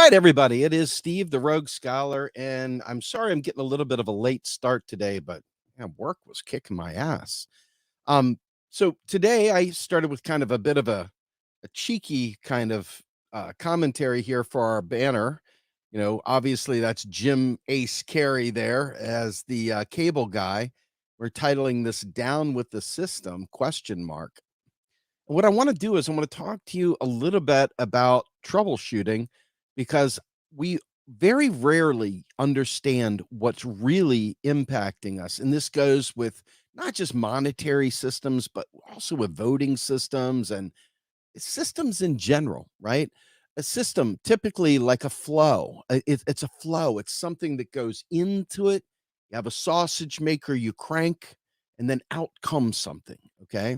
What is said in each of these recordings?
right, everybody. It is Steve, the Rogue Scholar, and I'm sorry I'm getting a little bit of a late start today, but man, work was kicking my ass. Um, so today I started with kind of a bit of a cheeky kind of commentary here for our banner. Obviously that's Jim Ace Carey there as the cable guy. We're titling this "Down with the System?" question mark. What I want to do is I want to talk to you a little bit about troubleshooting because we very rarely understand what's really impacting us. And this goes with not just monetary systems, but also with voting systems and systems in general, right? A system, typically like a flow, it's a flow, it's something that goes into it. You have a sausage maker, you crank, and then out comes something, okay?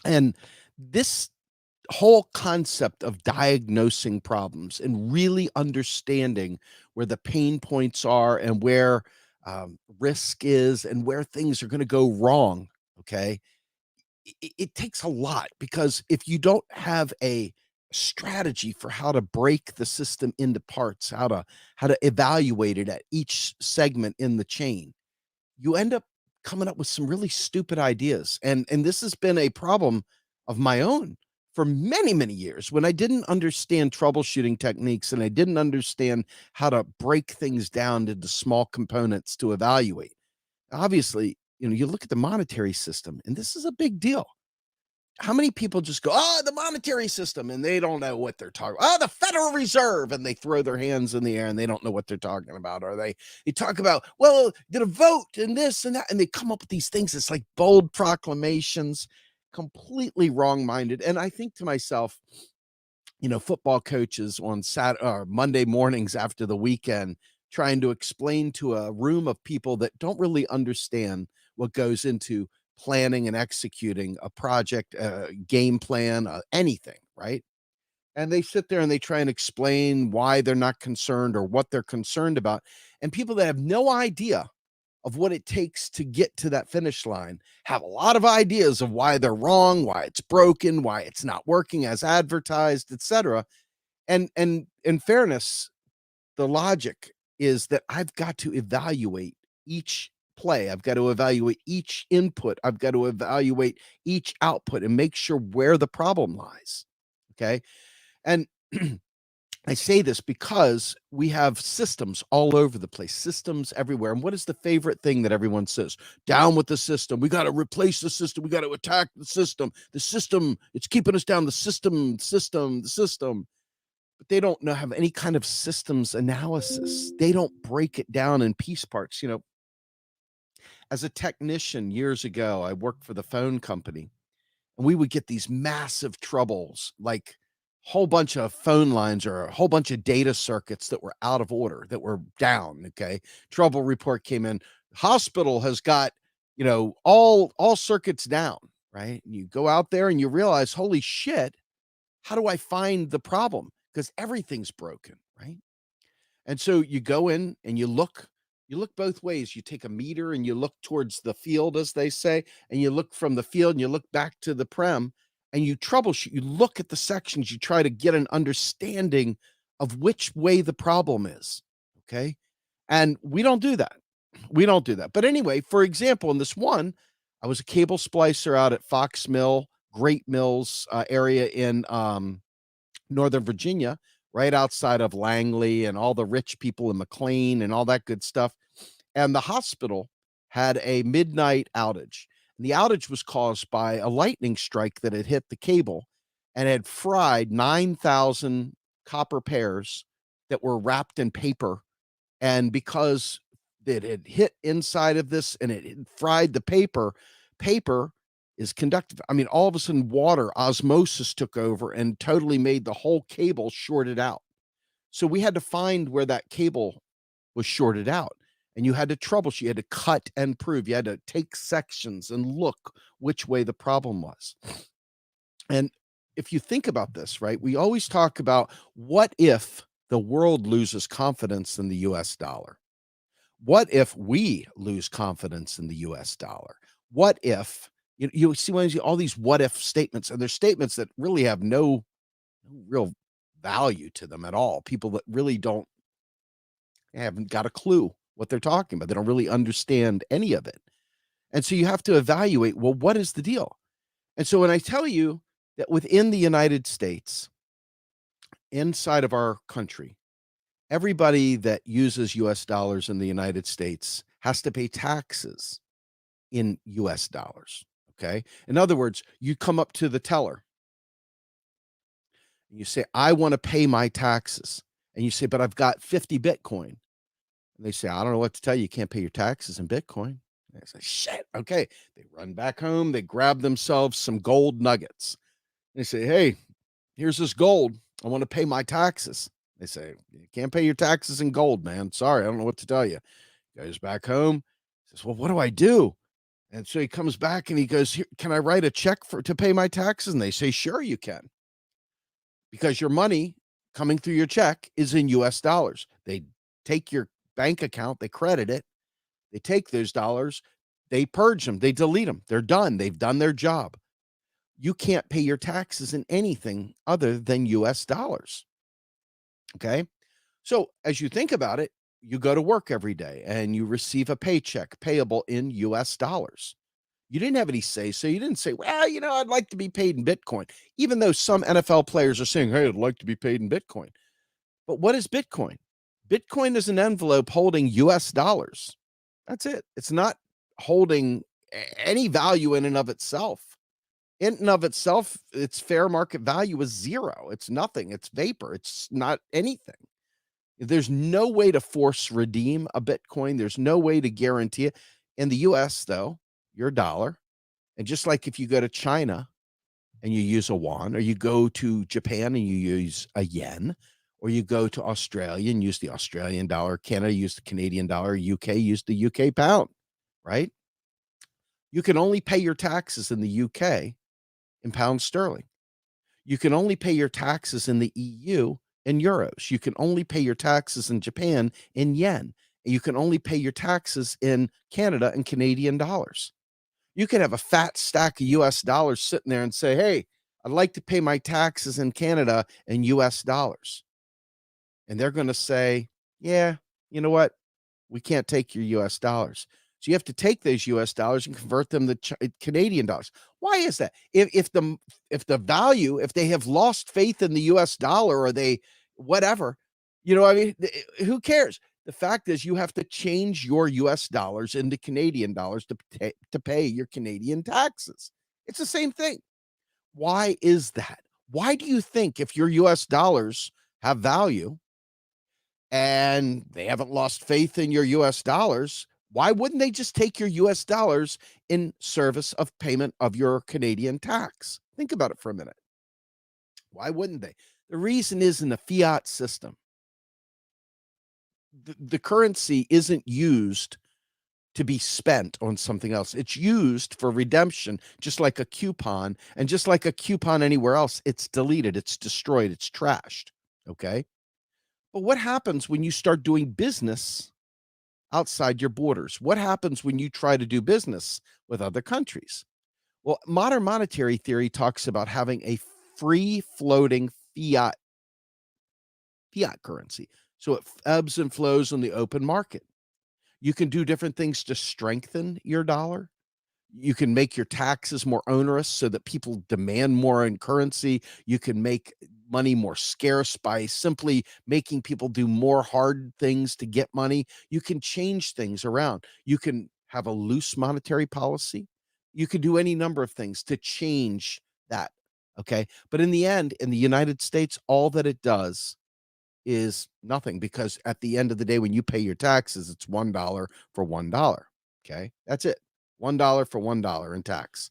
And this whole concept of diagnosing problems and really understanding where the pain points are and where risk is and where things are going to go wrong, okay, it takes a lot, because if you don't have a strategy for how to break the system into parts, how to evaluate it at each segment in the chain, you end up coming up with some really stupid ideas. And this has been a problem of my own for many, many years when I didn't understand troubleshooting techniques and I didn't understand how to break things down into small components to evaluate. Obviously, you look at the monetary system, and this is a big deal. How many people just go, "Oh, the monetary system," and they don't know what they're talking about. "Oh, the Federal Reserve," and they throw their hands in the air and they don't know what they're talking about. Or they talk about, "Well, did a vote and this and that," and they come up with these things. It's like bold proclamations, completely wrong-minded. And I think to myself, football coaches on Saturday or Monday mornings after the weekend trying to explain to a room of people that don't really understand what goes into planning and executing a project, game plan, anything, right? And they sit there and they try and explain why they're not concerned or what they're concerned about. And people that have no idea of what it takes to get to that finish line have a lot of ideas of why they're wrong, why it's broken, why it's not working as advertised, etc. And in fairness, the logic is that I've got to evaluate each play. I've got to evaluate each input. I've got to evaluate each output and make sure where the problem lies. Okay. And I say this because we have systems all over the place, systems everywhere. And what is the favorite thing that everyone says? Down with the system. We got to replace the system. We got to attack the system. The system, it's keeping us down. The system. But they don't have any kind of systems analysis. They don't break it down in piece parts. As a technician years ago, I worked for the phone company, and we would get these massive troubles, like a whole bunch of phone lines or a whole bunch of data circuits that were out of order, that were down. Okay. Trouble report came in. Hospital has got, all circuits down, right? And you go out there and you realize, holy shit, how do I find the problem? Because everything's broken, right? And so you go in and you look both ways. You take a meter and you look towards the field, as they say, and you look from the field and you look back to the prem and you troubleshoot. You look at the sections, you try to get an understanding of which way the problem is. Okay. And we don't do that. We don't do that. But anyway, for example, in this one, I was a cable splicer out at Fox Mill, Great Mills area in Northern Virginia, right outside of Langley, and all the rich people in McLean and all that good stuff. And the hospital had a midnight outage. And the outage was caused by a lightning strike that had hit the cable and had fried 9,000 copper pairs that were wrapped in paper. And because it had hit inside of this and it had fried the paper is conductive. I mean, all of a sudden, water osmosis took over and totally made the whole cable shorted out. So we had to find where that cable was shorted out. And you had to troubleshoot, you had to cut and prove, you had to take sections and look which way the problem was. And if you think about this, right, we always talk about, what if the world loses confidence in the US dollar? What if we lose confidence in the US dollar? What if you see all these what if statements, and they're statements that really have no real value to them at all. People that really don't haven't got a clue what they're talking about. They don't really understand any of it. And so you have to evaluate, well, what is the deal? And so when I tell you that within the United States, inside of our country, everybody that uses US dollars in the United States has to pay taxes in US dollars. Okay. In other words, you come up to the teller and you say, I want to pay my taxes. And you say, but I've got 50 Bitcoin. And they say, I don't know what to tell you. You can't pay your taxes in Bitcoin. And I say, shit. Okay. They run back home. They grab themselves some gold nuggets. They say, hey, here's this gold. I want to pay my taxes. They say, you can't pay your taxes in gold, man. Sorry. I don't know what to tell you. Goes back home. Says, well, what do I do? And so he comes back and he goes, here, can I write a check to pay my taxes? And they say, sure, you can. Because your money coming through your check is in US dollars. They take your bank account, they credit it, they take those dollars, they purge them, they delete them. They're done. They've done their job. You can't pay your taxes in anything other than US dollars. Okay. So as you think about it, you go to work every day and you receive a paycheck payable in US dollars. You didn't have any say. So you didn't say, well, I'd like to be paid in Bitcoin, even though some NFL players are saying, hey, I'd like to be paid in Bitcoin. But what is Bitcoin? Bitcoin is an envelope holding US dollars. That's it. It's not holding any value in and of itself. In and of itself, its fair market value is zero. It's nothing. It's vapor. It's not anything. There's no way to force redeem a Bitcoin. There's no way to guarantee it. In the US, though, your dollar. And just like if you go to China and you use a yuan, or you go to Japan and you use a yen, or you go to Australia and use the Australian dollar, Canada use the Canadian dollar, UK use the UK pound, right? You can only pay your taxes in the UK in pound sterling. You can only pay your taxes in the EU in euros. You can only pay your taxes in Japan in yen. And you can only pay your taxes in Canada in Canadian dollars. You could have a fat stack of US dollars sitting there and say, hey, I'd like to pay my taxes in Canada in US dollars. And they're going to say, yeah, you know what? We can't take your US dollars. So you have to take those US dollars and convert them to Canadian dollars. Why is that? If the value, if they have lost faith in the US dollar, or they whatever, who cares? The fact is you have to change your US dollars into Canadian dollars to pay your Canadian taxes. It's the same thing. Why is that? Why do you think if your US dollars have value and they haven't lost faith in your US dollars, why wouldn't they just take your US dollars in service of payment of your Canadian tax? Think about it for a minute. Why wouldn't they? The reason is in the fiat system, the currency isn't used to be spent on something else. It's used for redemption, just like a coupon. And just like a coupon anywhere else, it's deleted, it's destroyed, it's trashed. Okay. But what happens when you start doing business outside your borders? What happens when you try to do business with other countries? Well, modern monetary theory talks about having a free floating fiat currency. So it ebbs and flows on the open market. You can do different things to strengthen your dollar. You can make your taxes more onerous so that people demand more in currency. You can make money more scarce by simply making people do more hard things to get money. You can change things around. You can have a loose monetary policy. You can do any number of things to change that. Okay. But in the end, in the United States, all that it does is nothing, because at the end of the day, when you pay your taxes, it's $1 for $1. Okay. That's it. $1 for $1 in tax,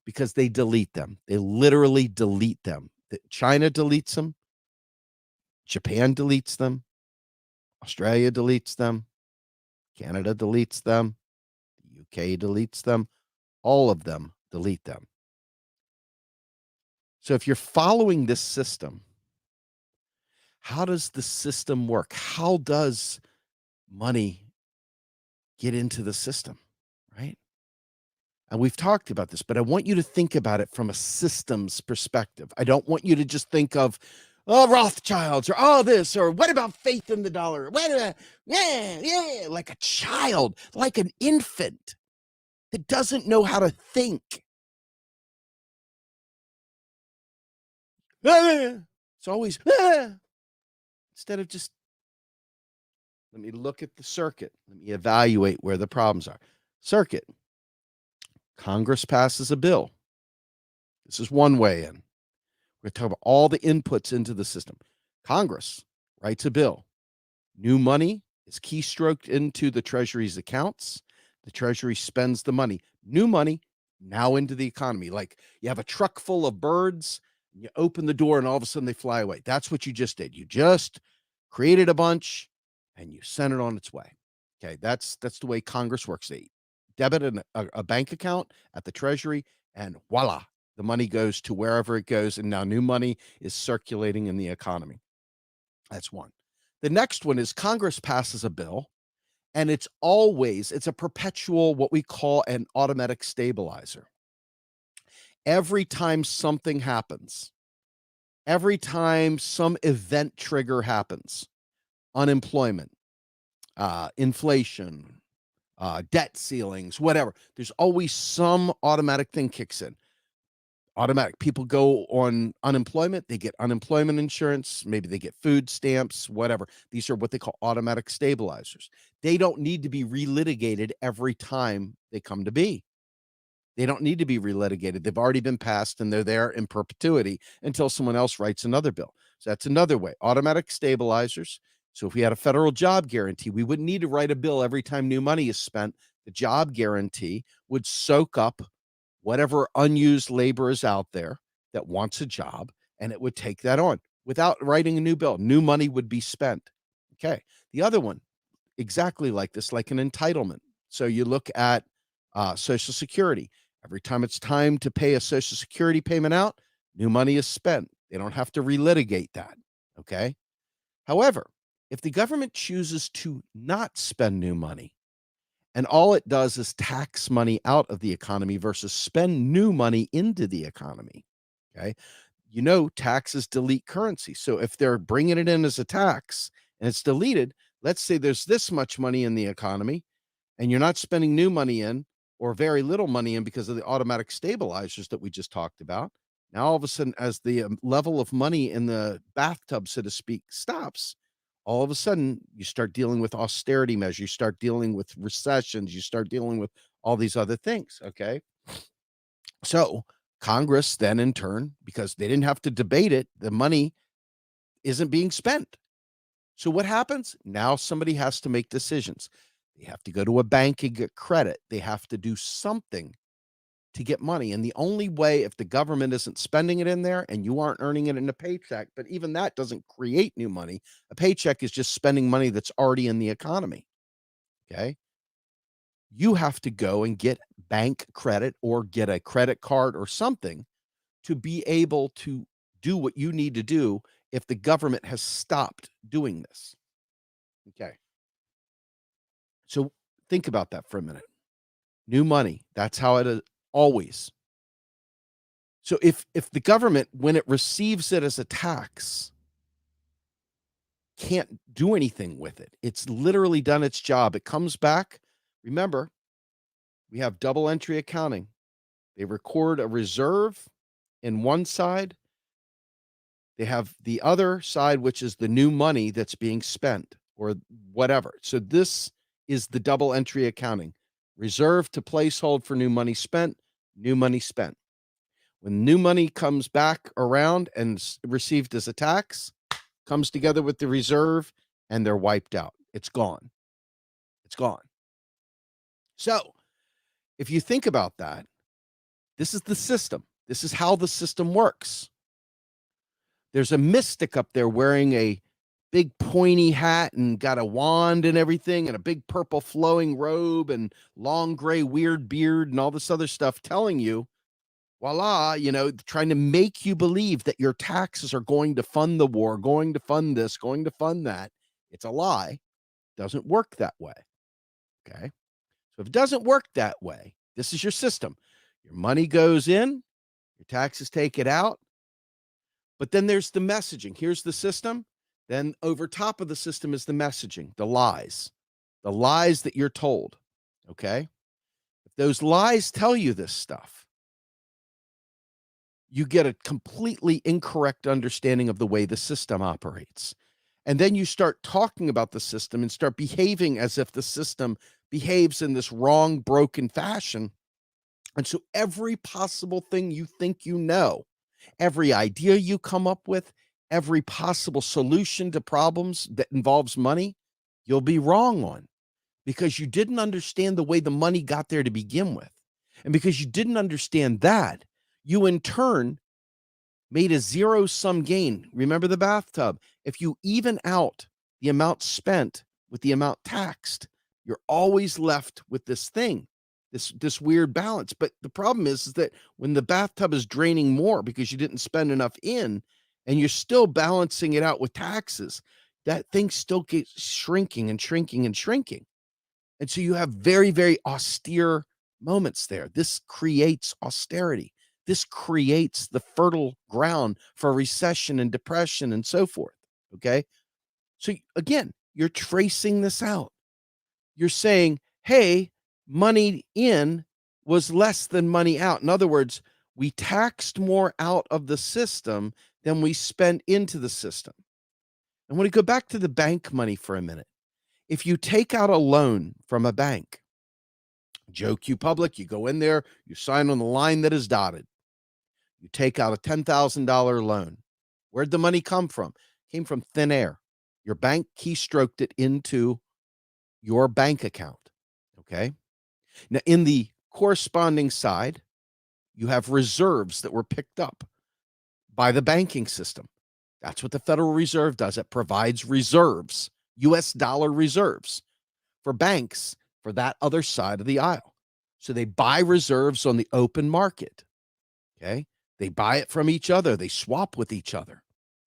because they delete them. They literally delete them. China deletes them. Japan deletes them. Australia deletes them. Canada deletes them. The UK deletes them. All of them delete them. So if you're following this system, how does the system work? How does money get into the system, right? And we've talked about this, but I want you to think about it from a systems perspective. I don't want you to just think of, oh, Rothschilds or all this, or what about faith in the dollar? What about, yeah, like a child, like an infant that doesn't know how to think. It's always instead of just let me look at the circuit. Let me evaluate where the problems are. Circuit. Congress passes a bill. This is one way in. We're talking about all the inputs into the system. Congress writes a bill. New money is keystroked into the Treasury's accounts. The Treasury spends the money. New money now into the economy. Like you have a truck full of birds, you open the door, and all of a sudden they fly away. That's what you just did. You just created a bunch and you sent it on its way. Okay, that's the way Congress works. They debit a bank account at the Treasury, and voila, the money goes to wherever it goes, and now new money is circulating in the economy. That's one. The next one is Congress passes a bill, and it's a perpetual, what we call an automatic stabilizer. Every time something happens, every time some event trigger happens, unemployment, inflation, debt ceilings, whatever, there's always some automatic thing kicks in. Automatic. People go on unemployment, they get unemployment insurance, maybe they get food stamps, whatever. These are what they call automatic stabilizers. They don't need to be relitigated every time they come to be. They don't need to be relitigated. They've already been passed and they're there in perpetuity until someone else writes another bill. So that's another way. Automatic stabilizers. So if we had a federal job guarantee, we wouldn't need to write a bill every time new money is spent. The job guarantee would soak up whatever unused labor is out there that wants a job, and it would take that on without writing a new bill. New money would be spent. Okay. The other one, exactly like this, like an entitlement. So you look at Social Security. Every time it's time to pay a Social Security payment out, new money is spent. They don't have to relitigate that. Okay. However, if the government chooses to not spend new money, and all it does is tax money out of the economy versus spend new money into the economy. Okay. Taxes delete currency. So if they're bringing it in as a tax and it's deleted, let's say there's this much money in the economy and you're not spending new money in or very little money in because of the automatic stabilizers that we just talked about. Now, all of a sudden, as the level of money in the bathtub, so to speak, stops, all of a sudden you start dealing with austerity measures, you start dealing with recessions, you start dealing with all these other things. Okay. So Congress then in turn, because they didn't have to debate it, the money isn't being spent. So what happens? Now somebody has to make decisions. They have to go to a bank and get credit. They have to do something to get money. And the only way, if the government isn't spending it in there and you aren't earning it in a paycheck, but even that doesn't create new money. A paycheck is just spending money that's already in the economy. Okay. You have to go and get bank credit or get a credit card or something to be able to do what you need to do if the government has stopped doing this. Okay. So think about that for a minute. New money, that's how it is always. So if the government, when it receives it as a tax, can't do anything with it, it's literally done its job. It comes back. Remember, we have double entry accounting. They record a reserve in one side. They have the other side, which is the new money that's being spent or whatever. So this is the double entry accounting. Reserve to placehold for new money spent, new money spent. When new money comes back around and received as a tax, comes together with the reserve, and they're wiped out. It's gone. It's gone. So if you think about that, this is the system. This is how the system works. There's a mystic up there wearing a big pointy hat and got a wand and everything and a big purple flowing robe and long gray weird beard and all this other stuff telling you, voila, trying to make you believe that your taxes are going to fund the war, going to fund this, going to fund that. It's a lie. It doesn't work that way. Okay. So if it doesn't work that way, this is your system. Your money goes in, your taxes take it out. But then there's the messaging. Here's the system. Then over top of the system is the messaging, the lies that you're told. Okay. If those lies tell you this stuff, you get a completely incorrect understanding of the way the system operates. And then you start talking about the system and start behaving as if the system behaves in this wrong, broken fashion. And so every possible thing you think you know, every idea you come up with, every possible solution to problems that involves money, you'll be wrong on because you didn't understand the way the money got there to begin with. And because you didn't understand that, you in turn made a zero sum gain. Remember the bathtub? If you even out the amount spent with the amount taxed, you're always left with this thing, this weird balance. But the problem is that when the bathtub is draining more because you didn't spend enough in and you're still balancing it out with taxes, that thing still gets shrinking and shrinking and shrinking. And so you have very, very austere moments there. This creates austerity. This creates the fertile ground for recession and depression and so forth. Okay. So again, you're tracing this out. You're saying, hey, money in was less than money out. In other words, we taxed more out of the system than we spent into the system. I want to go back to the bank money for a minute. If you take out a loan from a bank, Joe Q Public, you go in there, you sign on the line that is dotted. You take out a $10,000 loan. Where'd the money come from? It came from thin air. Your bank keystroked it into your bank account. Okay. Now, in the corresponding side, you have reserves that were picked up by the banking system. That's what the Federal Reserve does. It provides reserves, US dollar reserves for banks for that other side of the aisle. So they buy reserves on the open market. Okay. They buy it from each other. They swap with each other.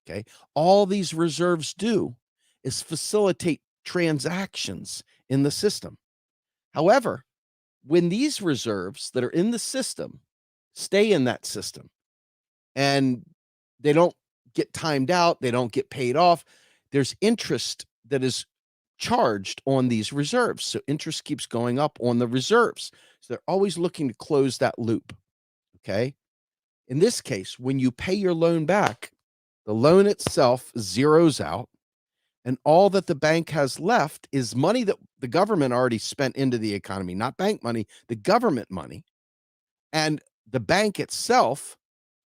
Okay. All these reserves do is facilitate transactions in the system. However, when these reserves that are in the system stay in that system and they don't get timed out, they don't get paid off, there's interest that is charged on these reserves. So interest keeps going up on the reserves. So they're always looking to close that loop. Okay. In this case, when you pay your loan back, the loan itself zeroes out, and all that the bank has left is money that the government already spent into the economy, not bank money, the government money. And the bank itself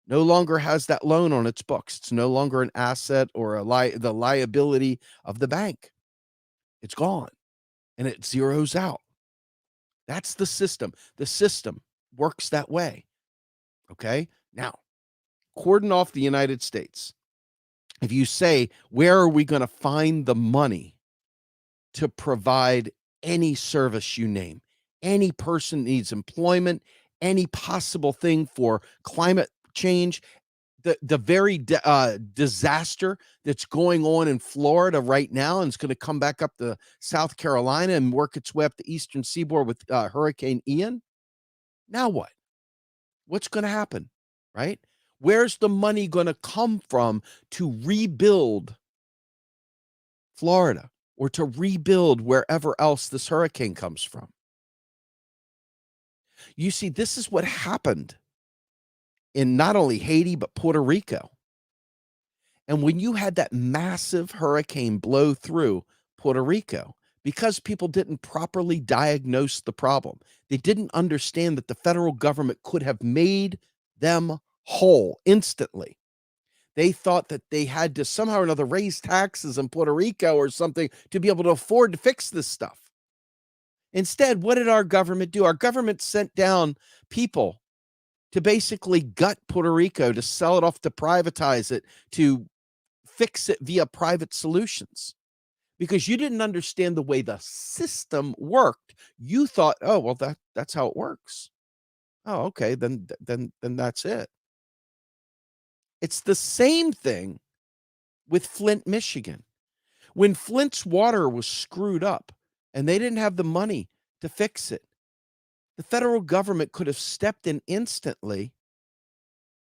no longer has that loan on its books. It's no longer an asset or the liability of the bank. It's gone and it zeroes out. That's the system. The system works that way. Okay. Now, cordon off the United States. If you say, where are we going to find the money to provide any service you name? Any person needs employment, any possible thing for climate change, the very disaster that's going on in Florida right now and it's going to come back up to South Carolina and work its way up the eastern seaboard with Hurricane Ian. Now what? What's going to happen, right? Where's the money going to come from to rebuild Florida or to rebuild wherever else this hurricane comes from? You see, this is what happened in not only Haiti, but Puerto Rico. And when you had that massive hurricane blow through Puerto Rico, because people didn't properly diagnose the problem, they didn't understand that the federal government could have made them whole instantly. They thought that they had to somehow or another raise taxes in Puerto Rico or something to be able to afford to fix this stuff. Instead, what did our government do? Our government sent down people to basically gut Puerto Rico, to sell it off, to privatize it, to fix it via private solutions. Because you didn't understand the way the system worked. You thought, oh, well, that's how it works. Oh, okay, then that's it. It's the same thing with Flint, Michigan. When Flint's water was screwed up and they didn't have the money to fix it, the federal government could have stepped in instantly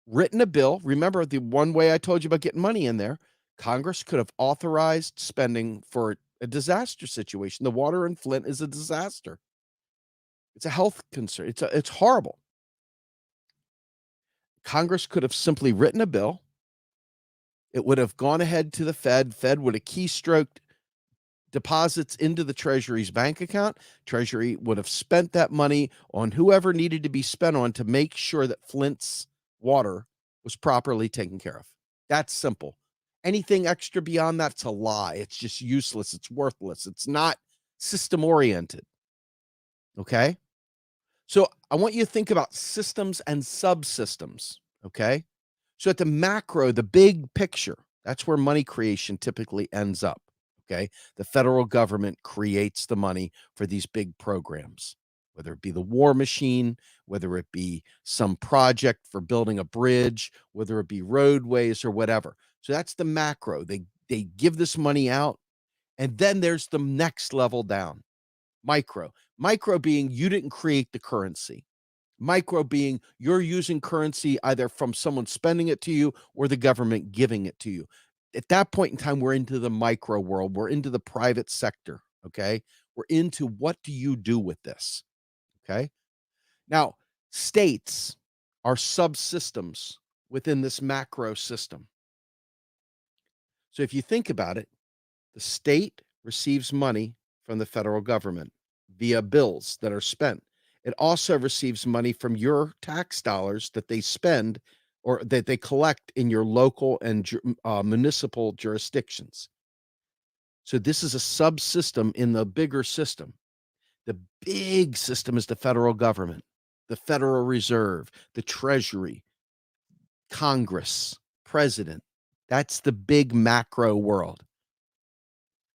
written a bill. Remember the one way I told you about getting money in there? Congress could have authorized spending for a disaster situation. The water in Flint is a disaster. It's a health concern. It's horrible. Congress could have simply written a bill. It would have gone ahead to the Fed. Fed would have keystroked deposits into the Treasury's bank account. Treasury would have spent that money on whoever needed to be spent on to make sure that Flint's water was properly taken care of. That's simple. Anything extra beyond that's a lie. It's just useless. It's worthless. It's not system oriented. Okay. So I want you to think about systems and subsystems. Okay. So at the macro, the big picture, that's where money creation typically ends up. Okay. The federal government creates the money for these big programs, whether it be the war machine, whether it be some project for building a bridge, whether it be roadways or whatever. So that's the macro. They give this money out. And then there's the next level down, micro. Micro being you didn't create the currency. Micro being you're using currency either from someone spending it to you or the government giving it to you. At that point in time, we're into the micro world. We're into the private sector. Okay. We're into what do you do with this? Okay. Now, states are subsystems within this macro system. So if you think about it, the state receives money from the federal government via bills that are spent. It also receives money from your tax dollars that they spend or that they collect in your local and municipal jurisdictions. So this is a subsystem in the bigger system. The big system is the federal government, the Federal Reserve, the Treasury, Congress, President. That's the big macro world.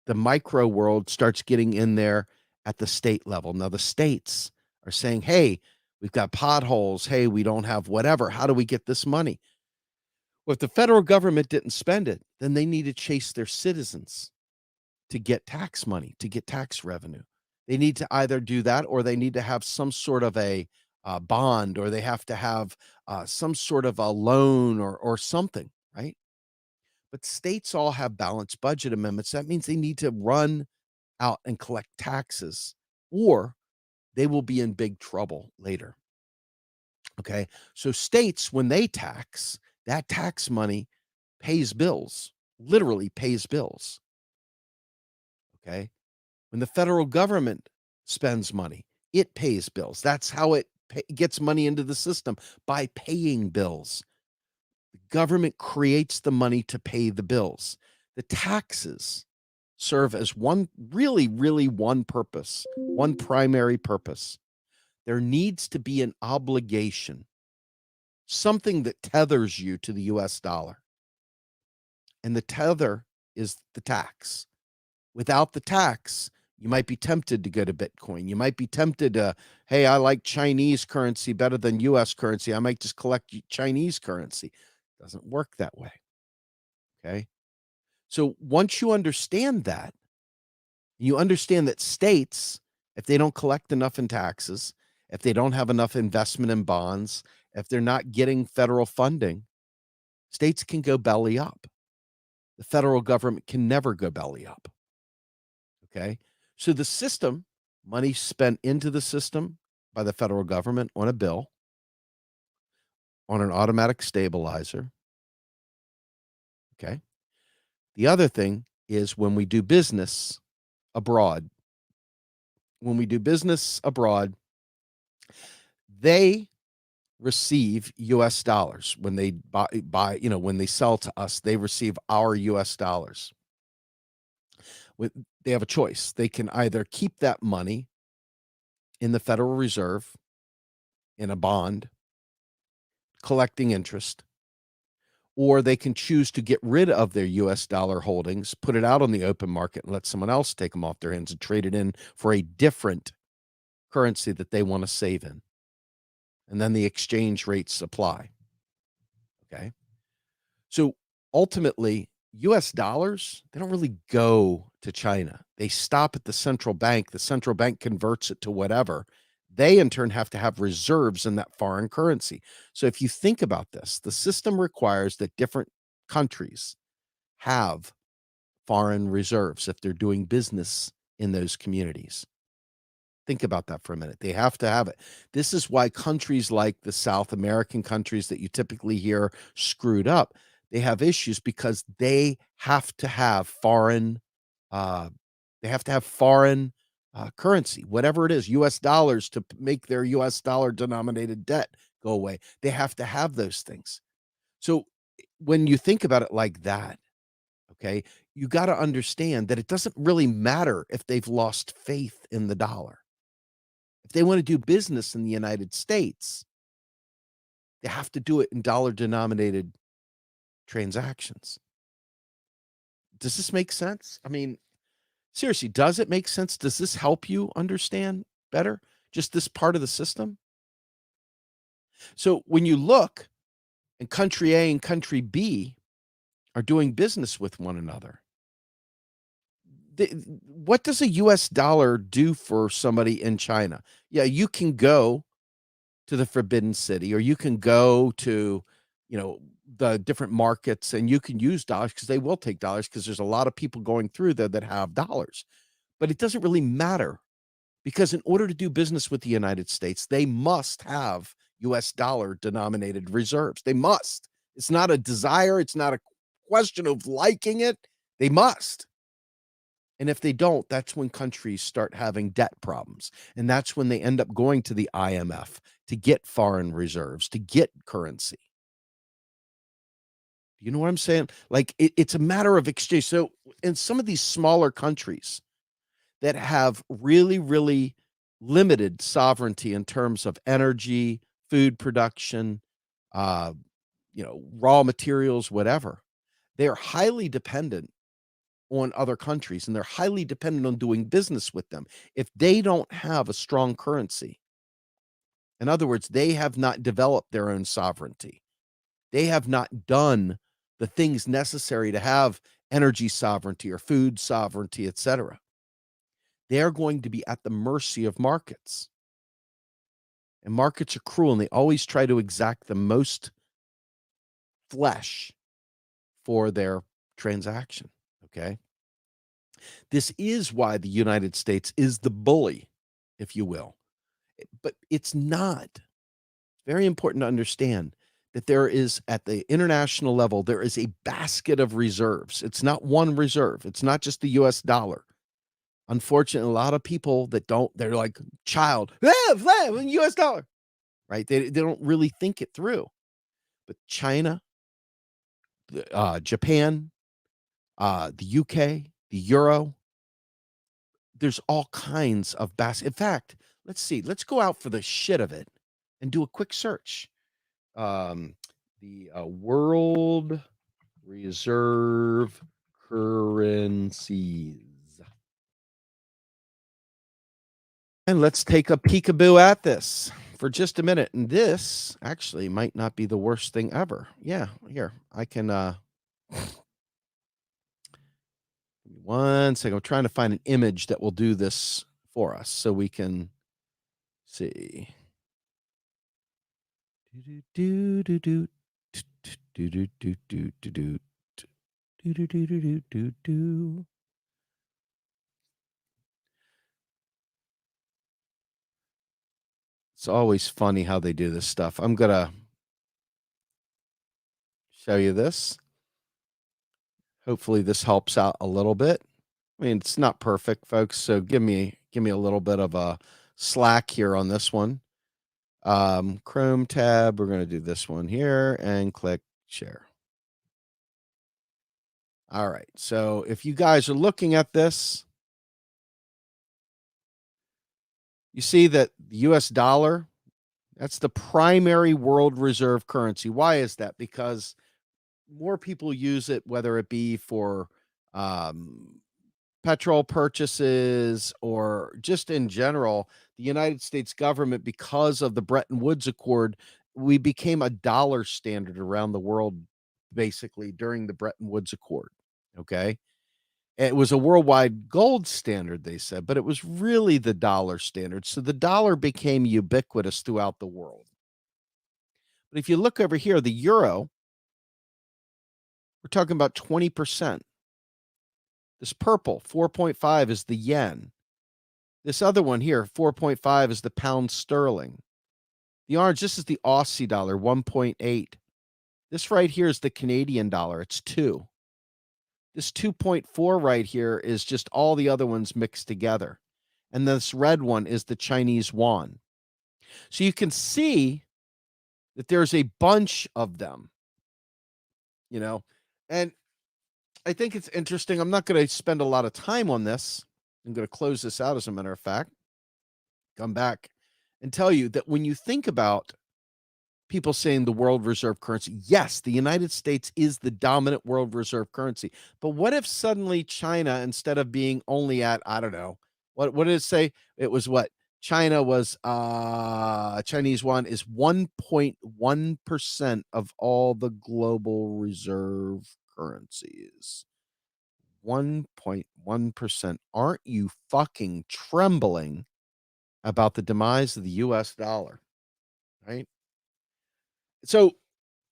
The micro world starts getting in there at the state level. Now, the states are saying, hey, we've got potholes. Hey, we don't have whatever. How do we get this money? Well, if the federal government didn't spend it, then they need to chase their citizens to get tax money, to get tax revenue. They need to either do that or they need to have some sort of a bond or they have to have some sort of a loan or something, right? But states all have balanced budget amendments. That means they need to run out and collect taxes, or they will be in big trouble later. Okay. So states, when they tax, that tax money pays bills, literally pays bills. Okay. When the federal government spends money, it pays bills. That's how it gets money into the system, by paying bills. The government creates the money to pay the bills. The taxes serve as one one purpose, one primary purpose. There needs to be an obligation, something that tethers you to the US dollar. And the tether is the tax. Without the tax, you might be tempted to go to Bitcoin. You might be tempted to, hey, I like Chinese currency better than US currency. I might just collect Chinese currency. It doesn't work that way. Okay. So once you understand that, you understand that states, if they don't collect enough in taxes, if they don't have enough investment in bonds, if they're not getting federal funding, states can go belly up. The federal government can never go belly up. Okay. So the system, money spent into the system by the federal government on a bill, on an automatic stabilizer. Okay. The other thing is when we do business abroad, they receive US dollars when they buy, when they sell to us, they receive our US dollars. They have a choice. They can either keep that money in the Federal Reserve in a bond collecting interest, or they can choose to get rid of their US dollar holdings, put it out on the open market and let someone else take them off their hands and trade it in for a different currency that they want to save in. And then the exchange rates apply. Okay. So ultimately, US dollars, they don't really go to China. They stop at the central bank. The central bank converts it to whatever. They in turn have to have reserves in that foreign currency. So if you think about this, the system requires that different countries have foreign reserves if they're doing business in those communities. Think about that for a minute. They have to have it. This is why countries like the South American countries that you typically hear screwed up, they have issues because uh, they have to have foreign currency, whatever it is, US dollars to make their US dollar denominated debt go away. They have to have those things. So when you think about it like that, okay, you got to understand that it doesn't really matter if they've lost faith in the dollar. If they want to do business in the United States, they have to do it in dollar denominated transactions. Does this make sense? I mean, seriously, does it make sense? Does this help you understand better just this part of the system? So when you look and country A and country B are doing business with one another, what does a US dollar do for somebody in China? Yeah, you can go to the Forbidden City, or you can go to, you know, the different markets and you can use dollars because they will take dollars because there's a lot of people going through there that have dollars. But it doesn't really matter because in order to do business with the United States, they must have US dollar denominated reserves. They must. It's not a desire, it's not a question of liking it. They must. And if they don't, that's when countries start having debt problems. And that's when they end up going to the IMF to get foreign reserves, to get currency. You know what I'm saying? Like it's a matter of exchange. So in some of these smaller countries that have really, really limited sovereignty in terms of energy, food production, uh, raw materials, whatever, they are highly dependent on other countries and they're highly dependent on doing business with them. If they don't have a strong currency, in other words, they have not developed their own sovereignty. They have not done the things necessary to have energy sovereignty or food sovereignty, etc. They're going to be at the mercy of markets. And markets are cruel and they always try to exact the most flesh for their transaction. Okay. This is why the United States is the bully, if you will. But it's not. Very important to understand that there is, at the international level, there is a basket of reserves. It's not one reserve. It's not just the US dollar. Unfortunately, a lot of people that don't, they're like, child, US dollar, right? They don't really think it through. But China, Japan, the UK, the euro, there's all kinds of in fact, let's see. Let's go out for the shit of it and do a quick search. Um, the world reserve currencies. And let's take a peekaboo at this for just a minute. And this actually might not be the worst thing ever. Yeah, here. I can give me one second. I'm trying to find an image that will do this for us so we can see. Do do do do do do do do do do do do do do do. It's always funny how they do this stuff. I'm gonna show you this. Hopefully this helps out a little bit. I mean, it's not perfect, folks, so give me a little bit of a slack here on this one. Chrome tab, we're gonna do this one here and click share. All right. So if you guys are looking at this, you see that the US dollar, that's the primary world reserve currency. Why is that? Because more people use it, whether it be for um, petrol purchases or just in general. The United States government, because of the Bretton Woods Accord, we became a dollar standard around the world basically during the Bretton Woods Accord. Okay. It was a worldwide gold standard, they said, but it was really the dollar standard. So the dollar became ubiquitous throughout the world. But if you look over here, the euro, we're talking about 20%. This purple, 4.5 is the yen. This other one here, 4.5 is the pound sterling. The orange, this is the Aussie dollar, 1.8. This right here is the Canadian dollar, it's 2. This 2.4 right here is just all the other ones mixed together. And this red one is the Chinese yuan. So you can see that there's a bunch of them, you know. And I think it's interesting. I'm not going to spend a lot of time on this. I'm going to close this out as a matter of fact. Come back and tell you that when you think about people saying the world reserve currency, yes, the United States is the dominant world reserve currency. But what if suddenly China, instead of being only at, I don't know, what did it say? It was what? China was Chinese yuan is 1.1% of all the global reserve currencies. 1.1%. Aren't you fucking trembling about the demise of the US dollar, right? So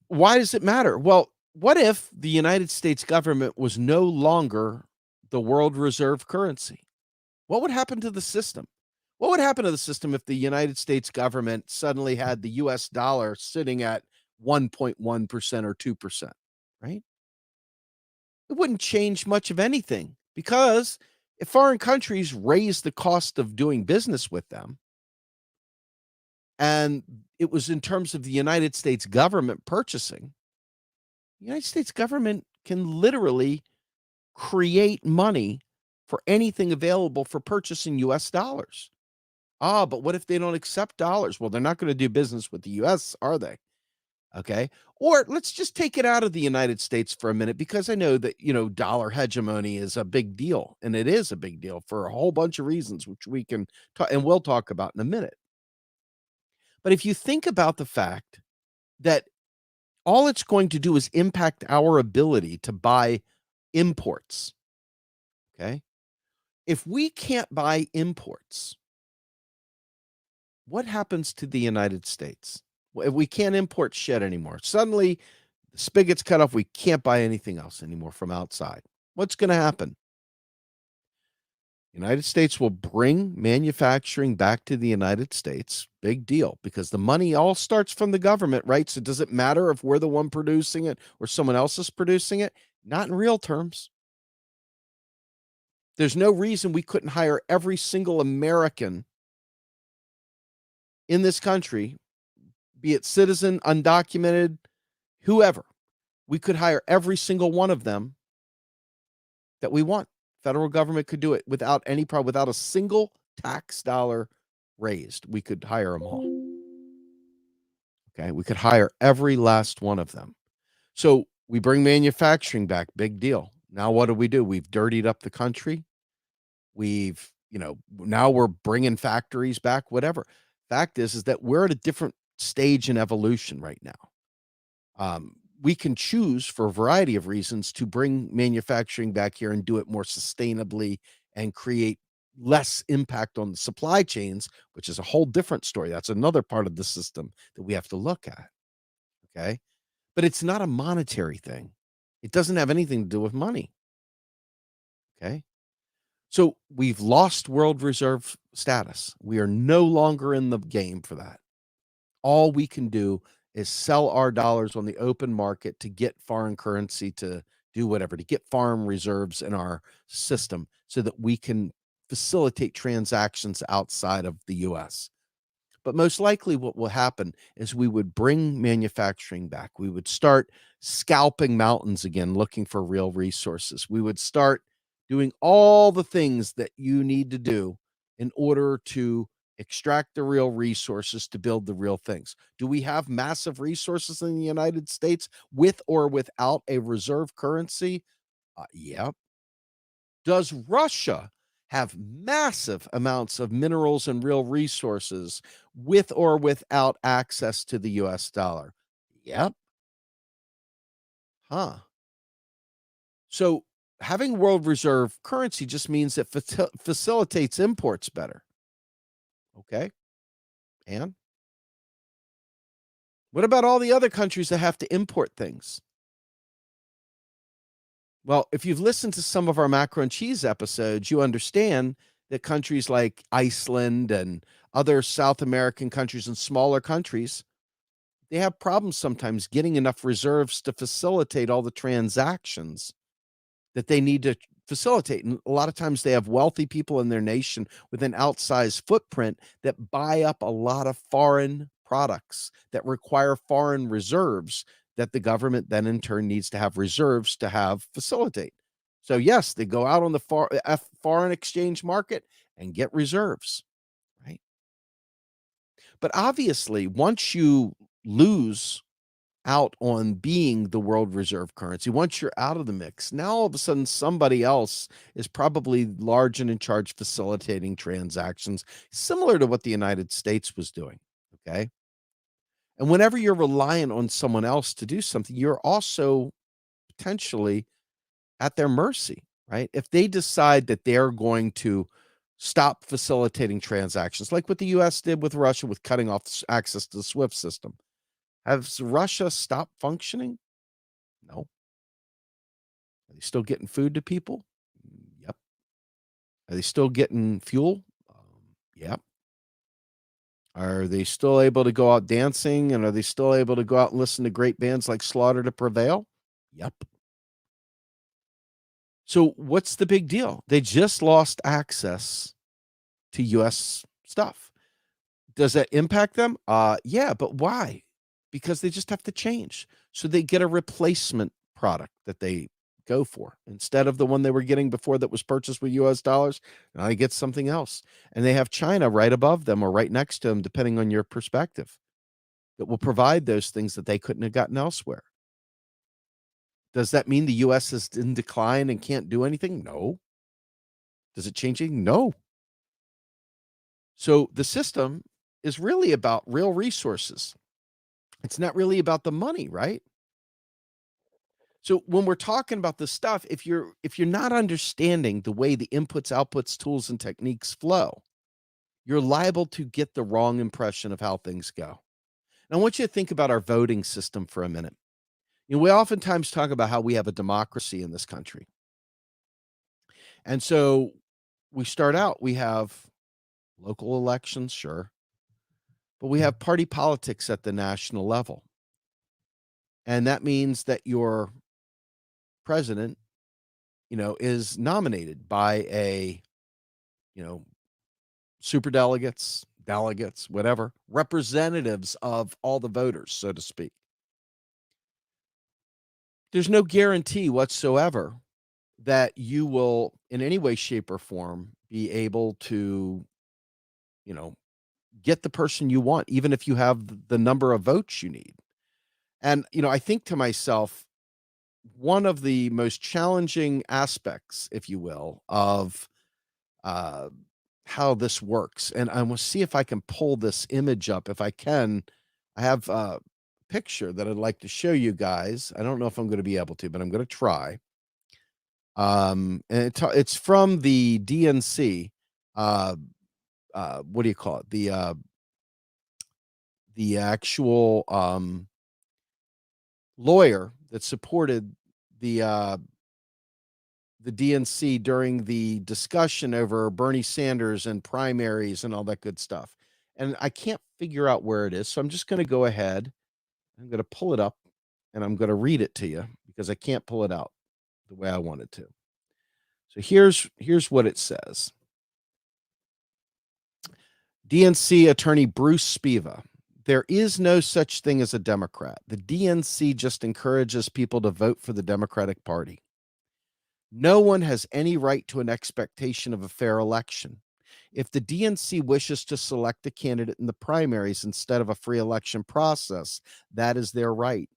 why does it matter? Well, what if the United States government was no longer the world reserve currency? What would happen to the system? What would happen to the system if the United States government suddenly had the US dollar sitting at 1.1% or 2%, right? It wouldn't change much of anything because if foreign countries raise the cost of doing business with them, and it was in terms of the United States government purchasing, the United States government can literally create money for anything available for purchasing US dollars. Ah, but what if they don't accept dollars? Well, they're not going to do business with the US, are they? Okay. Or let's just take it out of the United States for a minute because I know that, dollar hegemony is a big deal. And it is a big deal for a whole bunch of reasons, which we can talk and we'll talk about in a minute. But if you think about the fact that all it's going to do is impact our ability to buy imports, okay? If we can't buy imports, what happens to the United States? If we can't import shit anymore, suddenly the spigot's cut off, we can't buy anything else anymore from outside. What's going to happen? United States will bring manufacturing back to the United States. Big deal, because the money all starts from the government, right? So does it matter if we're the one producing it or someone else is producing it? Not in real terms. There's no reason we couldn't hire every single American in this country, be it citizen, undocumented, whoever. We could hire every single one of them that we want. Federal government could do it without any problem, without a single tax dollar raised. We could hire them all. Okay. We could hire every last one of them. So we bring manufacturing back. Big deal. Now, what do? We've dirtied up the country. We've, now we're bringing factories back, whatever. Fact is that we're at a different stage in evolution right now. We can choose for a variety of reasons to bring manufacturing back here and do it more sustainably and create less impact on the supply chains, which is a whole different story. That's another part of the system that we have to look at. Okay. But it's not a monetary thing. It doesn't have anything to do with money. Okay. So we've lost world reserve status. We are no longer in the game for that. All we can do is sell our dollars on the open market to get foreign currency to do whatever, to get foreign reserves in our system so that we can facilitate transactions outside of the US. But most likely, what will happen is we would bring manufacturing back. We would start scalping mountains again, looking for real resources. We would start doing all the things that you need to do in order to extract the real resources to build the real things. Do we have massive resources in the United States with or without a reserve currency? Yep. Does Russia have massive amounts of minerals and real resources with or without access to the US dollar? Yep. Huh. So Having world reserve currency just means it facilitates imports better. Okay. And what about all the other countries that have to import things? Well, if you've listened to some of our macro and cheese episodes, you understand that countries like Iceland and other South American countries and smaller countries, they have problems sometimes getting enough reserves to facilitate all the transactions that they need to facilitate. And a lot of times they have wealthy people in their nation with an outsized footprint that buy up a lot of foreign products that require foreign reserves that the government then in turn needs to have reserves to have facilitate. So yes, they go out on the foreign exchange market and get reserves, right? But obviously, once you lose out on being the world reserve currency, once you're out of the mix, now all of a sudden somebody else is probably large and in charge facilitating transactions, similar to what the United States was doing. Okay. And whenever you're reliant on someone else to do something, you're also potentially at their mercy, right? If they decide that they're going to stop facilitating transactions, like what the US did with Russia with cutting off access to the SWIFT system, has Russia stopped functioning? No. Are they still getting food to people? Yep. Are they still getting fuel? Yep. Are they still able to go out dancing, and are they still able to go out and listen to great bands like Slaughter to Prevail? Yep. So what's the big deal? They just lost access to US stuff. Does that impact them? Yeah, but why? Because they just have to change. So they get a replacement product that they go for instead of the one they were getting before that was purchased with US dollars. Now they get something else. And they have China right above them or right next to them, depending on your perspective, that will provide those things that they couldn't have gotten elsewhere. Does that mean the US is in decline and can't do anything? No. Does it change anything? No. So the system is really about real resources. It's not really about the money, right? So when we're talking about this stuff, if you're not understanding the way the inputs, outputs, tools, and techniques flow, you're liable to get the wrong impression of how things go. And I want you to think about our voting system for a minute. We oftentimes talk about how we have a democracy in this country. And so we start out, we have local elections, sure, but we have party politics at the national level. And that means that your president, is nominated by a, you know, super delegates, whatever, representatives of all the voters, so to speak. There's no guarantee whatsoever that you will, in any way, shape, or form, be able to, you know, get the person you want, even if you have the number of votes you need. And, I think to myself, one of the most challenging aspects, if you will, of uh, how this works. And I will see if I can pull this image up. If I can, I have a picture that I'd like to show you guys. I don't know if I'm going to be able to, but I'm going to try. And it's from the DNC. Uh, what do you call it? The actual lawyer that supported the the DNC during the discussion over Bernie Sanders and primaries and all that good stuff. And I can't figure out where it is. So I'm just going to go ahead. I'm going to pull it up and I'm going to read it to you because I can't pull it out the way I wanted to. So here's what it says. DNC attorney Bruce Spiva. There is no such thing as a Democrat. The DNC just encourages people to vote for the Democratic Party. No one has any right to an expectation of a fair election. If the DNC wishes to select a candidate in the primaries instead of a free election process, that is their right.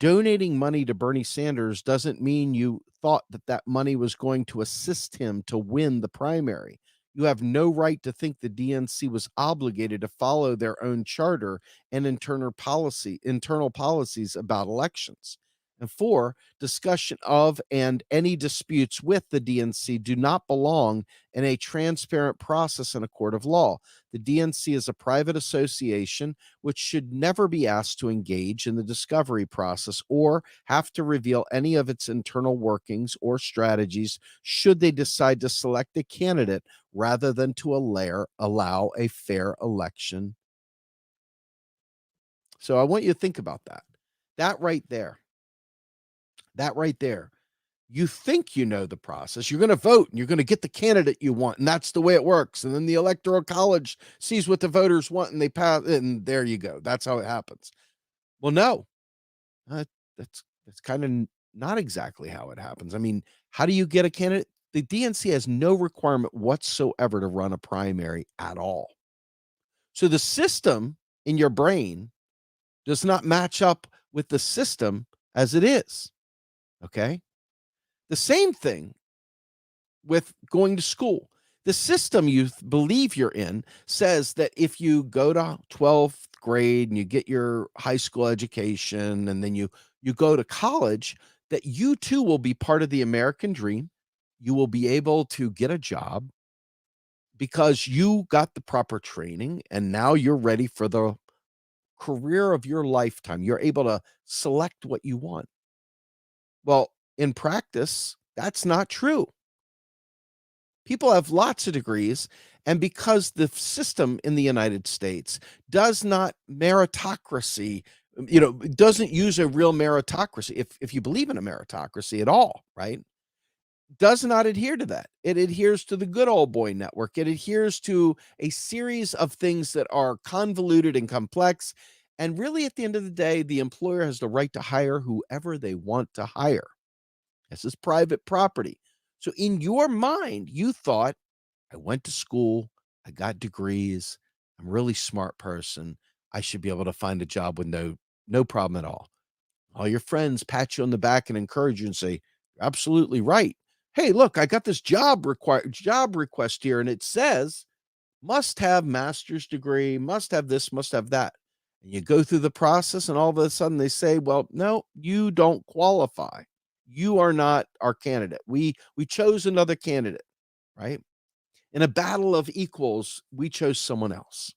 Donating money to Bernie Sanders doesn't mean you thought that that money was going to assist him to win the primary. You have no right to think the DNC was obligated to follow their own charter and internal policies about elections. And four, discussion of and any disputes with the DNC do not belong in a transparent process in a court of law. The DNC is a private association which should never be asked to engage in the discovery process or have to reveal any of its internal workings or strategies should they decide to select a candidate rather than to allow a fair election. So I want you to think about that. That right there. That right there. You think you know the process. You're going to vote and you're going to get the candidate you want. And that's the way it works. And then the Electoral College sees what the voters want and they pass it. And there you go. That's how it happens. Well, no, uh, that's kind of not exactly how it happens. I mean, how do you get a candidate? The DNC has no requirement whatsoever to run a primary at all. So the system in your brain does not match up with the system as it is. Okay. The same thing with going to school. The system you believe you're in says that if you go to 12th grade and you get your high school education and then you go to college, that you too will be part of the American dream. You will be able to get a job because you got the proper training and now you're ready for the career of your lifetime. You're able to select what you want. Well, in practice, that's not true. People have lots of degrees, and because the system in the United States does not meritocracy, doesn't use a real meritocracy. If you believe in a meritocracy at all, right? Does not adhere to that. It adheres to the good old boy network. It adheres to a series of things that are convoluted and complex. And really, at the end of the day, the employer has the right to hire whoever they want to hire. This is private property. So in your mind, you thought, I went to school, I got degrees, I'm a really smart person. I should be able to find a job with no problem at all. All your friends pat you on the back and encourage you and say, "You're absolutely right. Hey, look, I got this job request here, and it says must have master's degree, must have this, must have that." And you go through the process, and all of a sudden they say, "Well, no, you don't qualify. You are not our candidate. We chose another candidate," right? In a battle of equals, we chose someone else.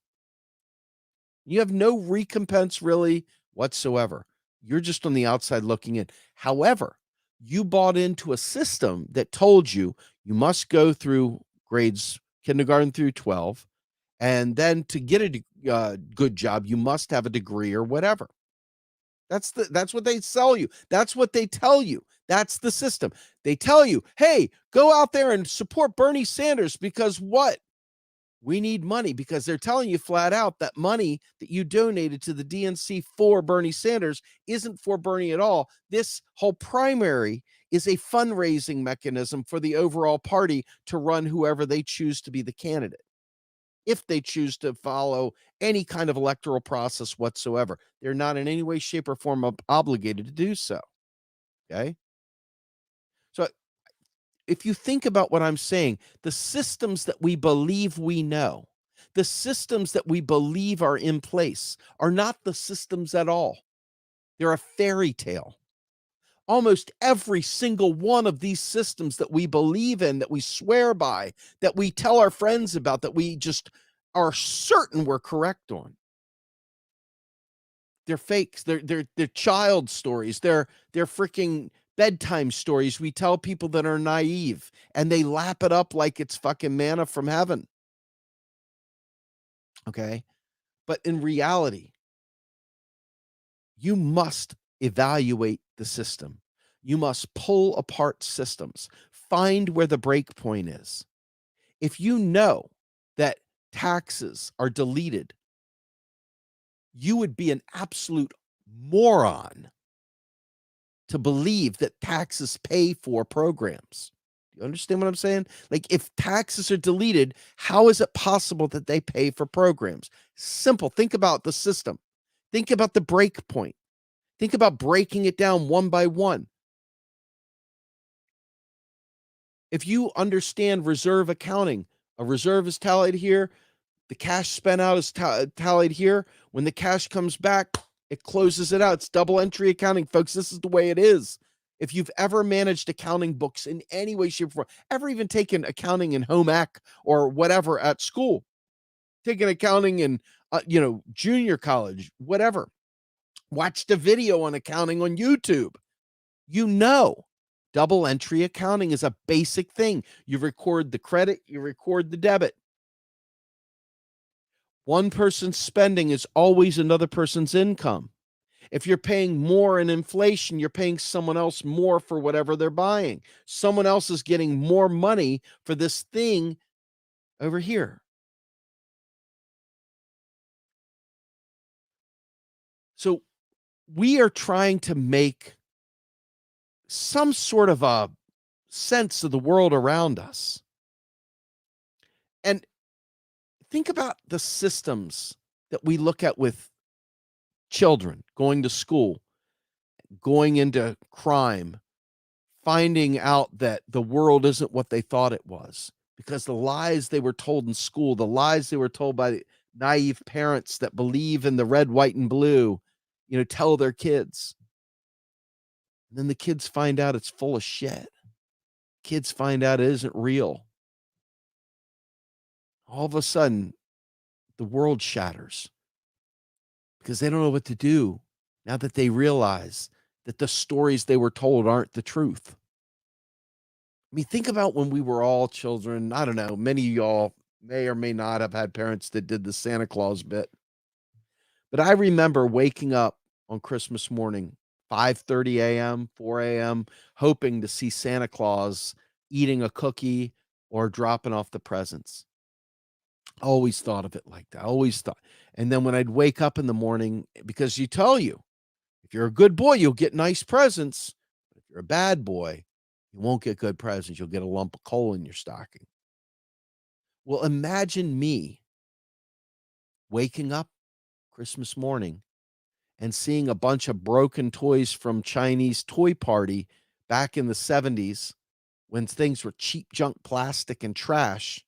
You have no recompense really whatsoever. You're just on the outside looking in. However, you bought into a system that told you you must go through grades kindergarten through 12, and then to get a good job, you must have a degree or whatever. That's what they sell you. That's what they tell you. That's the system. They tell you, "Hey, go out there and support Bernie Sanders because what? We need money," because they're telling you flat out that money that you donated to the DNC for Bernie Sanders isn't for Bernie at all. This whole primary is a fundraising mechanism for the overall party to run whoever they choose to be the candidate, if they choose to follow any kind of electoral process whatsoever. They're not in any way, shape, or form obligated to do so. Okay. So if you think about what I'm saying, the systems that we believe we know, the systems that we believe are in place are not the systems at all. They're a fairy tale. Almost every single one of these systems that we believe in, that we swear by, that we tell our friends about, that we just are certain we're correct on. They're fakes. They're child stories. They're freaking bedtime stories we tell people that are naive, and they lap it up like it's fucking manna from heaven. Okay? But in reality, you must evaluate the system. You must pull apart systems. Find where the break point is. If you know that taxes are deleted, you would be an absolute moron to believe that taxes pay for programs. You understand what I'm saying? Like, if taxes are deleted, how is it possible that they pay for programs? Simple. Think about the system. Think about the break point. Think about breaking it down one by one. If you understand reserve accounting, a reserve is tallied here, the cash spent out is tallied here. When the cash comes back, It closes it out. It's double entry accounting, folks. This is the way it is. If you've ever managed accounting books in any way, shape, or form, ever even taken accounting in home ec or whatever at school, taken accounting in, junior college, whatever, watched a video on accounting on YouTube, you know, double entry accounting is a basic thing. You record the credit, you record the debit. One person's spending is always another person's income. If you're paying more in inflation, you're paying someone else more for whatever they're buying. Someone else is getting more money for this thing over here. So we are trying to make some sort of a sense of the world around us. And think about the systems that we look at with children going to school, going into crime, finding out that the world isn't what they thought it was because the lies they were told in school, the lies they were told by naive parents that believe in the red, white, and blue, tell their kids. And then the kids find out it's full of shit. Kids find out it isn't real. All of a sudden, the world shatters because they don't know what to do now that they realize that the stories they were told aren't the truth. I mean, think about when we were all children. I don't know, many of y'all may or may not have had parents that did the Santa Claus bit. But I remember waking up on Christmas morning, 5:30 a.m., 4 a.m., hoping to see Santa Claus eating a cookie or dropping off the presents. I always thought of it like that. I always thought. And then when I'd wake up in the morning, because if you're a good boy, you'll get nice presents. But if you're a bad boy, you won't get good presents. You'll get a lump of coal in your stocking. Well, imagine me waking up Christmas morning and seeing a bunch of broken toys from Chinese Toy Party back in the 70s when things were cheap junk plastic and trash,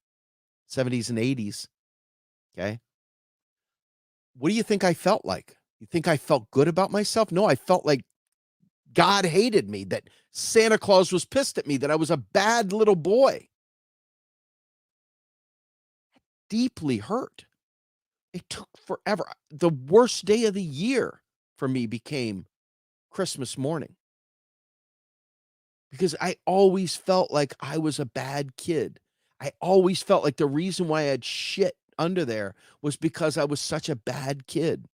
70s and 80s. Okay. What do you think I felt like? You think I felt good about myself? No, I felt like God hated me, that Santa Claus was pissed at me, that I was a bad little boy. Deeply hurt. It took forever. The worst day of the year for me became Christmas morning because I always felt like I was a bad kid. I always felt like the reason why I had shit under there was because I was such a bad kid.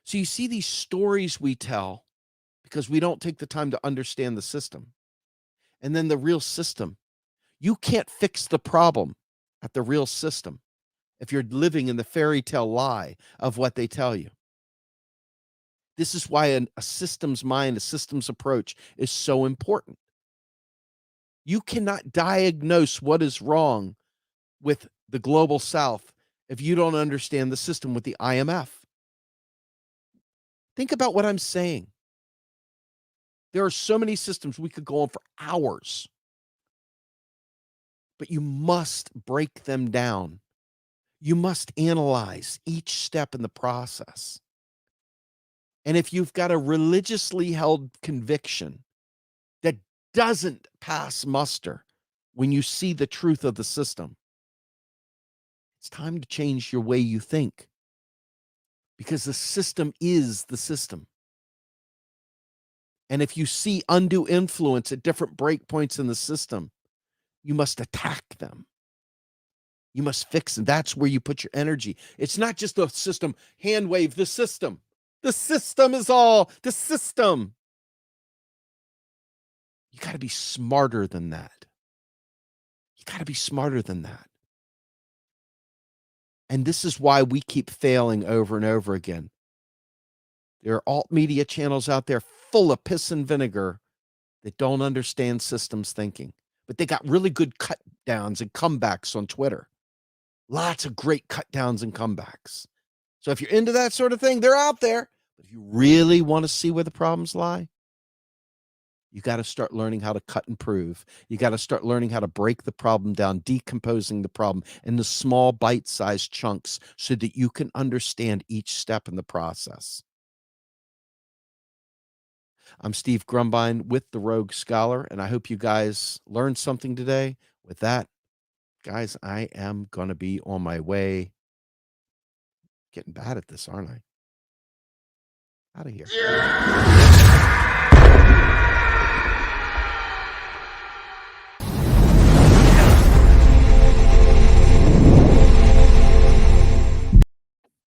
So you see these stories we tell because we don't take the time to understand the system. And then the real system. You can't fix the problem at the real system if you're living in the fairy tale lie of what they tell you. This is why a systems mind, a systems approach is so important. You cannot diagnose what is wrong with the global south if you don't understand the system with the IMF. Think about what I'm saying. There are so many systems we could go on for hours, but you must break them down. You must analyze each step in the process. And if you've got a religiously held conviction that doesn't pass muster when you see the truth of the system, it's time to change your way you think because the system is the system. And if you see undue influence at different breakpoints in the system, you must attack them. You must fix them. That's where you put your energy. It's not just the system, hand wave the system. The system is all the system. You got to be smarter than that. You got to be smarter than that. And this is why we keep failing over and over again. There are alt media channels out there full of piss and vinegar that don't understand systems thinking, but they got really good cut downs and comebacks on Twitter. Lots of great cut downs and comebacks. So if you're into that sort of thing, they're out there. But if you really want to see where the problems lie, You got to start learning how to cut and prove. You got to start learning how to break the problem down, decomposing the problem into small bite-sized chunks so that you can understand each step in the process. I'm Steve Grumbine with the Rogue Scholar, and I hope you guys learned something today. With that, guys, I am going to be on my way. Getting bad at this, aren't I? Out of here.